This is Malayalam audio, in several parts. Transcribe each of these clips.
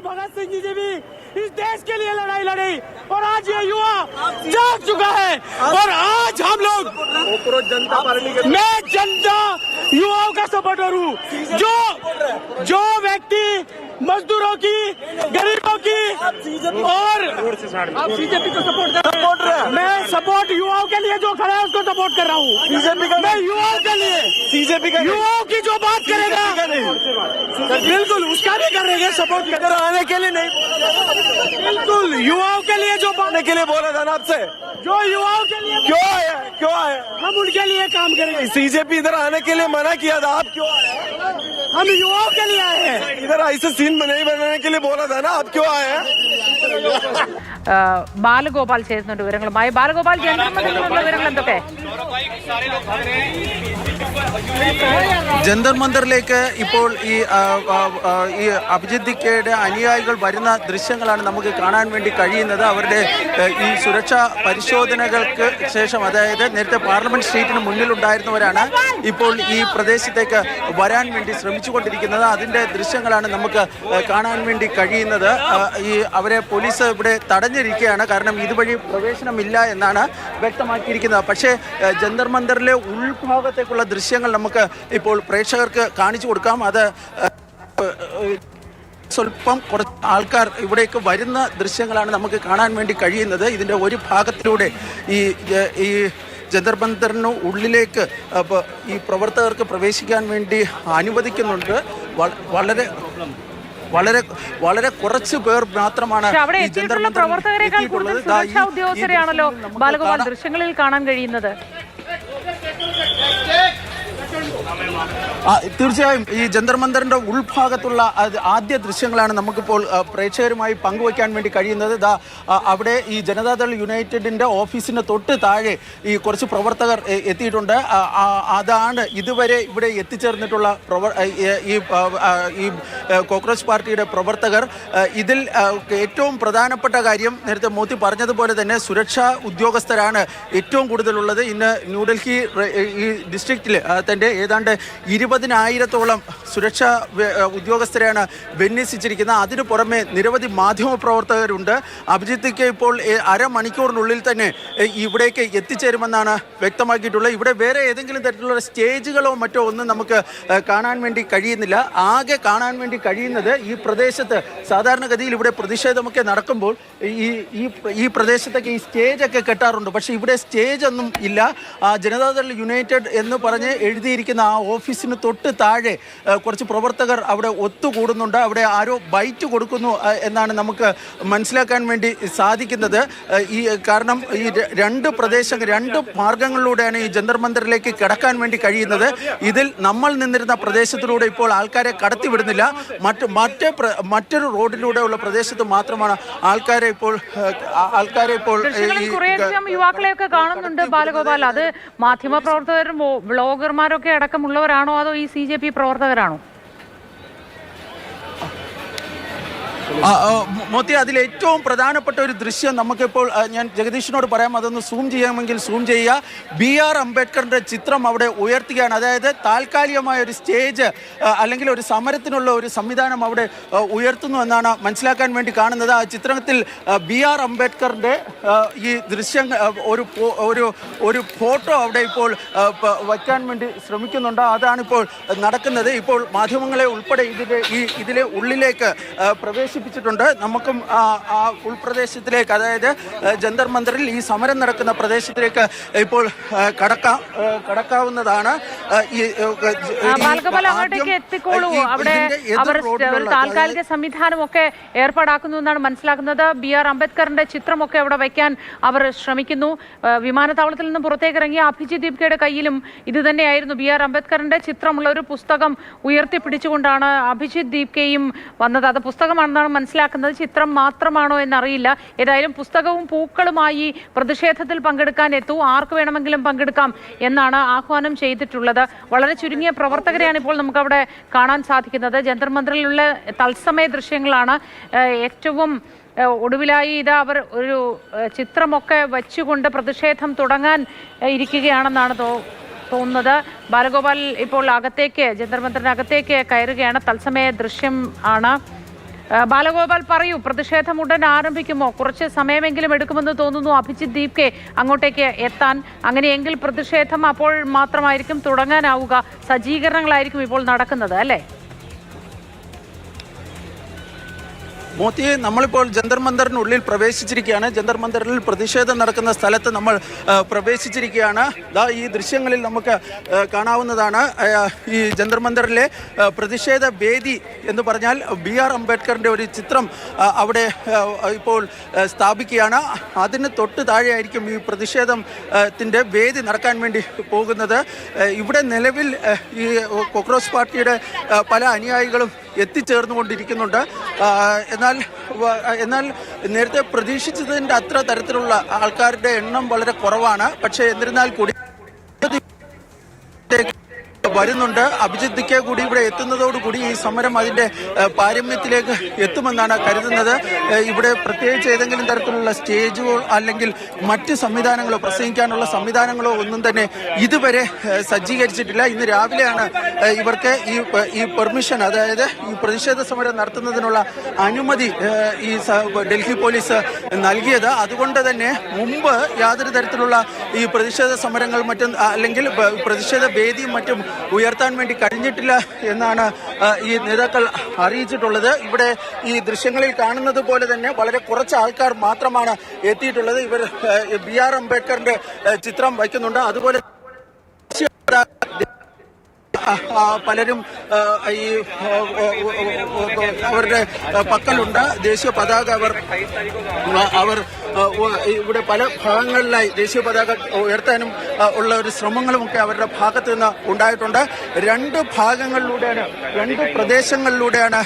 भगत सिंह जी भी इस देश के लिए लड़ाई लड़ी और आज ये युवा जाग चुका है। और आज हम लोग जनता पार्टी के मैं जनता युवाओं का सपोर्टर हूँ। जो व्यक्ति मजदूरों की, गरीबों की और आप बीजेपी को सपोर्ट कर रहे हैं। मैं सपोर्ट युवाओं के लिए जो खड़ा है उसको सपोर्ट कर रहा हूँ। बीजेपी का मैं युवाओं के लिए, बीजेपी का युवाओं की जो बात करेगा बिल्कुल उसका भी करेंगे सपोर्ट। आने के लिए नहीं, बिल्कुल युवाओं के लिए जो आने के लिए बोला था ना आपसे, जो युवाओं के लिए क्यों आए हम उनके लिए काम करेंगे। बीजेपी इधर आने के लिए मना किया था, आप क्यों आए? हम युवाओं के लिए आए हैं। इधर ऐसे सीन नहीं बनाने के लिए बोला था ना, आप क्यों आए हैं? ബാലഗോപാൽ ചേരുന്നുണ്ട് വിവരങ്ങളുമായി. ബാലഗോപാൽ, ജന്തർ വിവരങ്ങൾ എന്തൊക്കെ? ജന്തർ മന്ദറിലേക്ക് ഇപ്പോൾ ഈ അഭിജിത്ത് അനുയായികൾ വരുന്ന ദൃശ്യങ്ങളാണ് നമുക്ക് കാണാൻ വേണ്ടി കഴിയുന്നത്. അവരുടെ ഈ സുരക്ഷാ പരിശോധനകൾക്ക് ശേഷം, അതായത് നേരത്തെ പാർലമെന്റ് സ്ട്രീറ്റിന് മുന്നിലുണ്ടായിരുന്നവരാണ് ഇപ്പോൾ ഈ പ്രദേശത്തേക്ക് വരാൻ വേണ്ടി ശ്രമിച്ചുകൊണ്ടിരിക്കുന്നത്. അതിൻ്റെ ദൃശ്യങ്ങളാണ് നമുക്ക് കാണാൻ വേണ്ടി കഴിയുന്നത്. ഈ അവരെ പോലീസ് ഇവിടെ തടഞ്ഞിരിക്കുകയാണ്, കാരണം ഇതുവഴി പ്രവേശനമില്ല എന്നാണ് വ്യക്തമാക്കിയിരിക്കുന്നത്. പക്ഷേ ജന്തർ മന്ദറിലെ ഉൾഭാഗത്തേക്കുള്ള ദൃശ്യങ്ങൾ നമുക്ക് ഇപ്പോൾ പ്രേക്ഷകർക്ക് കാണിച്ചു കൊടുക്കാം. അത് സ്വല്പം കുറച്ച് ആൾക്കാർ ഇവിടേക്ക് വരുന്ന ദൃശ്യങ്ങളാണ് നമുക്ക് കാണാൻ വേണ്ടി കഴിയുന്നത്. ഇതിൻ്റെ ഒരു ഭാഗത്തിലൂടെ ഈ ജന്തർ മന്ദറിന് ഉള്ളിലേക്ക് ഈ പ്രവർത്തകർക്ക് പ്രവേശിക്കാൻ വേണ്ടി അനുവദിക്കുന്നുണ്ട്. വളരെ കുറച്ച് പേർ മാത്രമാണ് ഈ ജന്തർ മന്ദറിൽ പ്രവർത്തകരെക്കാൾ കൂടുതൽ സുരക്ഷാ ഉദ്യോഗസ്ഥരെയാണല്ലോ ബാലഗോപാൽ ദൃശ്യങ്ങളിൽ കാണാൻ കഴിയുന്നത്. തീർച്ചയായും ഈ ജന്തർ മന്ദറിന്റെ ഉൾഭാഗത്തുള്ള ആദ്യ ദൃശ്യങ്ങളാണ് നമുക്കിപ്പോൾ പ്രേക്ഷകരുമായി പങ്കുവയ്ക്കാൻ വേണ്ടി കഴിയുന്നത്. അവിടെ ഈ ജനതാദൾ യുണൈറ്റഡിന്റെ ഓഫീസിന് തൊട്ട് താഴെ ഈ കുറച്ച് പ്രവർത്തകർ എത്തിയിട്ടുണ്ട്. അതാണ് ഇതുവരെ ഇവിടെ എത്തിച്ചേർന്നിട്ടുള്ള ഈ കോക്രോച്ച് പാർട്ടിയുടെ പ്രവർത്തകർ. ഇതിൽ ഏറ്റവും പ്രധാനപ്പെട്ട കാര്യം നേരത്തെ മോത്തി പറഞ്ഞതുപോലെ തന്നെ സുരക്ഷാ ഉദ്യോഗസ്ഥരാണ് ഏറ്റവും കൂടുതലുള്ളത്. ഇന്ന് ന്യൂഡൽഹി ഈ ഡിസ്ട്രിക്റ്റിൽ തൻ്റെ ഏതാണ്ട് 20,000-ഓളം സുരക്ഷാ ഉദ്യോഗസ്ഥരെയാണ് വിന്യസിച്ചിരിക്കുന്നത്. അതിനു പുറമെ നിരവധി മാധ്യമപ്രവർത്തകരുണ്ട്. അഭിജിത്ത് ഇപ്പോൾ അരമണിക്കൂറിനുള്ളിൽ തന്നെ ഇവിടേക്ക് എത്തിച്ചേരുമെന്നാണ് വ്യക്തമാക്കിയിട്ടുള്ളത്. ഇവിടെ വേറെ ഏതെങ്കിലും തരത്തിലുള്ള സ്റ്റേജുകളോ മറ്റോ ഒന്നും നമുക്ക് കാണാൻ വേണ്ടി കഴിയുന്നില്ല. ആകെ കാണാൻ വേണ്ടി കഴിയുന്നത് ഈ പ്രദേശത്ത് സാധാരണഗതിയിൽ ഇവിടെ പ്രതിഷേധമൊക്കെ നടക്കുമ്പോൾ ഈ പ്രദേശത്തൊക്കെ ഈ സ്റ്റേജൊക്കെ കെട്ടാറുണ്ട്. പക്ഷേ ഇവിടെ സ്റ്റേജ് ഒന്നും ഇല്ല. ജനതാദൾ യുണൈറ്റഡ് എന്ന് പറഞ്ഞ് എഴുതിയിരിക്കുന്ന ആ ഓഫീസിന് തൊട്ട് താഴെ കുറച്ച് പ്രവർത്തകർ അവിടെ ഒത്തുകൂടുന്നുണ്ട്. അവിടെ ആരോ ബൈറ്റ് കൊടുക്കുന്നു എന്നാണ് നമുക്ക് മനസ്സിലാക്കാൻ വേണ്ടി സാധിക്കുന്നത്. കാരണം ഈ രണ്ട് മാർഗങ്ങളിലൂടെയാണ് ഈ ജന്തർ മന്ദറിലേക്ക് കടക്കാൻ വേണ്ടി കഴിയുന്നത്. ഇതിൽ നമ്മൾ നിന്നിരുന്ന പ്രദേശത്തിലൂടെ ഇപ്പോൾ ആൾക്കാരെ കടത്തിവിടുന്നില്ല. മറ്റൊരു റോഡിലൂടെയുള്ള പ്രദേശത്ത് മാത്രമാണ് ആൾക്കാരെ ഇപ്പോൾ യുവാക്കളെയൊക്കെ കാണുന്നുണ്ട് ബാലഗോപാൽ. അത് മാധ്യമപ്രവർത്തകരും ബ്ലോഗർമാരൊക്കെ അടക്കമുള്ളവരാണോ അതോ ഈ CJP പ്രവർത്തകരാണോ? മോത്തി, അതിൽ ഏറ്റവും പ്രധാനപ്പെട്ട ഒരു ദൃശ്യം നമുക്കിപ്പോൾ ഞാൻ ജഗദീഷിനോട് പറയാം, അതൊന്ന് സൂം ചെയ്യാമെങ്കിൽ സൂം ചെയ്യുക. BR അംബേദ്കറിൻ്റെ ചിത്രം അവിടെ ഉയർത്തുകയാണ്. അതായത് താൽക്കാലികമായ ഒരു സ്റ്റേജ് അല്ലെങ്കിൽ ഒരു സമരത്തിനുള്ള ഒരു സംവിധാനം അവിടെ ഉയർത്തുന്നു എന്നാണ് മനസ്സിലാക്കാൻ വേണ്ടി കാണുന്നത്. ആ ചിത്രത്തിൽ BR അംബേദ്കറിൻ്റെ ഈ ദൃശ്യം ഒരു ഫോട്ടോ അവിടെ ഇപ്പോൾ വയ്ക്കാൻ വേണ്ടി ശ്രമിക്കുന്നുണ്ട്. അതാണിപ്പോൾ നടക്കുന്നത്. ഇപ്പോൾ മാധ്യമങ്ങളെ ഉൾപ്പെടെ ഇതിലെ ഉള്ളിലേക്ക് പ്രവേശിപ്പിച്ചിട്ടുണ്ട്. നമുക്കും ആ ഉൾപ്രദേശത്തിലേക്ക്, അതായത് ജന്തർ മന്ദറിൽ ഈ സമരം നടക്കുന്ന പ്രദേശത്തിലേക്ക് ഇപ്പോൾ കടക്കാവുന്നതാണ്. അങ്ങോട്ടേക്ക് എത്തിക്കോളൂ. അവിടെ അവർ താൽക്കാലിക സംവിധാനമൊക്കെ ഏർപ്പാടാക്കുന്നു എന്നാണ് മനസ്സിലാക്കുന്നത്. BR അംബേദ്കറിന്റെ ചിത്രമൊക്കെ അവിടെ വയ്ക്കാൻ അവർ ശ്രമിക്കുന്നു. വിമാനത്താവളത്തിൽ നിന്ന് പുറത്തേക്ക് ഇറങ്ങിയ അഭിജിത്ത് ദീപ്കയുടെ കയ്യിലും ഇത് തന്നെയായിരുന്നു. BR അംബേദ്കറിന്റെ ചിത്രമുള്ള ഒരു പുസ്തകം ഉയർത്തിപ്പിടിച്ചുകൊണ്ടാണ് അഭിജിത്ത് ദീപ്കയും വന്നത്. അത് പുസ്തകമാണെന്നാണ് മനസ്സിലാക്കുന്നത്. ചിത്രം മാത്രമാണോ എന്നറിയില്ല. ഏതായാലും പുസ്തകവും പൂക്കളുമായി പ്രതിഷേധത്തിൽ പങ്കെടുക്കാൻ എത്തൂ, ആർക്ക് വേണമെങ്കിലും പങ്കെടുക്കാം എന്നാണ് ആഹ്വാനം ചെയ്തിട്ടുള്ളത്. വളരെ ചുരുങ്ങിയ പ്രവർത്തകരെയാണ് ഇപ്പോൾ നമുക്കവിടെ കാണാൻ സാധിക്കുന്നത്. ജന്തർ മന്ദറിലുള്ള തത്സമയ ദൃശ്യങ്ങളാണ്. ഏറ്റവും ഒടുവിലായി അവർ ഒരു ചിത്രമൊക്കെ വെച്ചുകൊണ്ട് പ്രതിഷേധം തുടങ്ങാൻ ഇരിക്കുകയാണെന്നാണ് തോന്നുന്നത്. ബാലഗോപാൽ ഇപ്പോൾ ജന്തർ മന്ദറിനകത്തേക്ക് കയറുകയാണ്. തത്സമയ ദൃശ്യം ആണ്. ബാലഗോപാൽ പറയൂ, പ്രതിഷേധം ഉടൻ ആരംഭിക്കുമോ? കുറച്ച് സമയമെങ്കിലും എടുക്കുമെന്ന് തോന്നുന്നു അഭിജിത്ത് ദീപ്കെ അങ്ങോട്ടേക്ക് എത്താൻ. അങ്ങനെയെങ്കിൽ പ്രതിഷേധം അപ്പോൾ മാത്രമായിരിക്കും തുടങ്ങാനാവുക. സജ്ജീകരണങ്ങളായിരിക്കും ഇപ്പോൾ നടക്കുന്നത്, അല്ലേ? മോത്തിയെ, നമ്മളിപ്പോൾ ജന്തർ മന്ദറിനുള്ളിൽ പ്രവേശിച്ചിരിക്കുകയാണ്. ജന്തർ മന്ദറിൽ പ്രതിഷേധം നടക്കുന്ന സ്ഥലത്ത് നമ്മൾ പ്രവേശിച്ചിരിക്കുകയാണ്. ഈ ദൃശ്യങ്ങളിൽ നമുക്ക് കാണാവുന്നതാണ് ഈ ജന്തർ മന്ദറിലെ പ്രതിഷേധ വേദി എന്ന് പറഞ്ഞാൽ BR അംബേദ്കറിൻ്റെ ഒരു ചിത്രം അവിടെ ഇപ്പോൾ സ്ഥാപിക്കുകയാണ്. അതിന് തൊട്ട് താഴെയായിരിക്കും ഈ പ്രതിഷേധത്തിൻ്റെ വേദി നടക്കാൻ വേണ്ടി പോകുന്നത്. ഇവിടെ നിലവിൽ ഈ കോക്രോച്ച് പാർട്ടിയുടെ പല അനുയായികളും എത്തിച്ചേർന്നുകൊണ്ടിരിക്കുന്നുണ്ട്. എന്നാൽ നേരത്തെ പ്രതീക്ഷിച്ചതിൻ്റെ അത്ര തരത്തിലുള്ള ആൾക്കാരുടെ എണ്ണം വളരെ കുറവാണ്. പക്ഷേ എന്നിരുന്നാൽ കൂടി വരുന്നുണ്ട്. അഭിജിത്ത് ദീപ്കെ കൂടി ഇവിടെ എത്തുന്നതോടുകൂടി ഈ സമരം അതിന്റെ പാരമ്യത്തിലേക്ക് എത്തുമെന്നാണ് കരുതുന്നത്. ഇവിടെ പ്രത്യേകിച്ച് ഏതെങ്കിലും തരത്തിലുള്ള സ്റ്റേജോ അല്ലെങ്കിൽ മറ്റ് സംവിധാനങ്ങളോ പ്രസംഗിക്കാനുള്ള സംവിധാനങ്ങളോ ഒന്നും തന്നെ ഇതുവരെ സജ്ജീകരിച്ചിട്ടില്ല. ഇന്ന് രാവിലെയാണ് ഇവർക്ക് ഈ പെർമിഷൻ, അതായത് ഈ പ്രതിഷേധ സമരം നടത്തുന്നതിനുള്ള അനുമതി ഈ ഡൽഹി പോലീസ് നൽകിയത്. അതുകൊണ്ട് തന്നെ മുമ്പ് യാതൊരു തരത്തിലുള്ള ഈ പ്രതിഷേധ സമരങ്ങൾ മറ്റും അല്ലെങ്കിൽ പ്രതിഷേധ വേദിയും മറ്റും ഉയർത്താൻ വേണ്ടി കഴിഞ്ഞിട്ടില്ല എന്നാണ് ഈ നേതാക്കൾ അറിയിച്ചിട്ടുള്ളത്. ഇവിടെ ഈ ദൃശ്യങ്ങളിൽ കാണുന്നത് പോലെ തന്നെ വളരെ കുറച്ച് ആൾക്കാർ മാത്രമാണ് എത്തിയിട്ടുള്ളത്. ഇവർ BR അംബേദ്കറിന്റെ ചിത്രം വയ്ക്കുന്നുണ്ട്. അതുപോലെ പലരും ഈ അവരുടെ പക്കലുണ്ട് ദേശീയ പതാക. അവർ ഇവിടെ പല ഭാഗങ്ങളിലായി ദേശീയ പതാക ഉയർത്താനും ഉള്ള ഒരു ശ്രമങ്ങളുമൊക്കെ അവരുടെ ഭാഗത്ത് നിന്ന് ഉണ്ടായിട്ടുണ്ട്. രണ്ട് ഭാഗങ്ങളിലൂടെയാണ്, രണ്ട് പ്രദേശങ്ങളിലൂടെയാണ്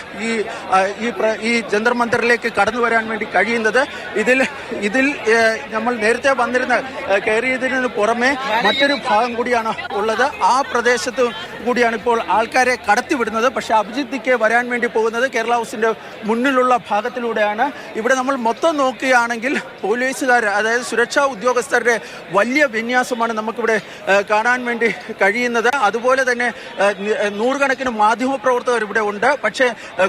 ഈ ജന്തർ മന്ദറിലേക്ക് കടന്നു വരാൻ വേണ്ടി കഴിയുന്നത്. ഇതിൽ നമ്മൾ നേരത്തെ കയറിയതിന് പുറമെ മറ്റൊരു ഭാഗം കൂടിയാണ് ഉള്ളത്. ആ പ്രദേശത്ത് കൂടിയാണ് ഇപ്പോൾ ആൾക്കാരെ കടത്തിവിടുന്നത്. പക്ഷേ അഭിജിത്ത് ദീപ്കെ വരാൻ വേണ്ടി പോകുന്നത് കേരള ഹൗസിന്റെ മുന്നിലുള്ള ഭാഗത്തിലൂടെയാണ്. ഇവിടെ നമ്മൾ മൊത്തം നോക്കുകയാണെങ്കിൽ പോലീസുകാർ, അതായത് സുരക്ഷാ ഉദ്യോഗസ്ഥരുടെ വലിയ വിന്യാസമാണ് നമുക്കിവിടെ കാണാൻ വേണ്ടി കഴിയുന്നത്. അതുപോലെ തന്നെ നൂറുകണക്കിന് മാധ്യമപ്രവർത്തകർ ഇവിടെ ഉണ്ട്. പക്ഷേ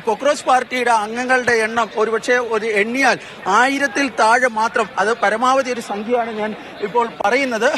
കോക്രോച്ച് പാർട്ടിയുടെ അംഗങ്ങളുടെ എണ്ണം ഒരുപക്ഷെ എണ്ണിയാൽ 1000-ൽ താഴെ മാത്രം. അത് പരമാവധി ഒരു സംഖ്യയാണ് ഞാൻ ഇപ്പോൾ പറയുന്നത്.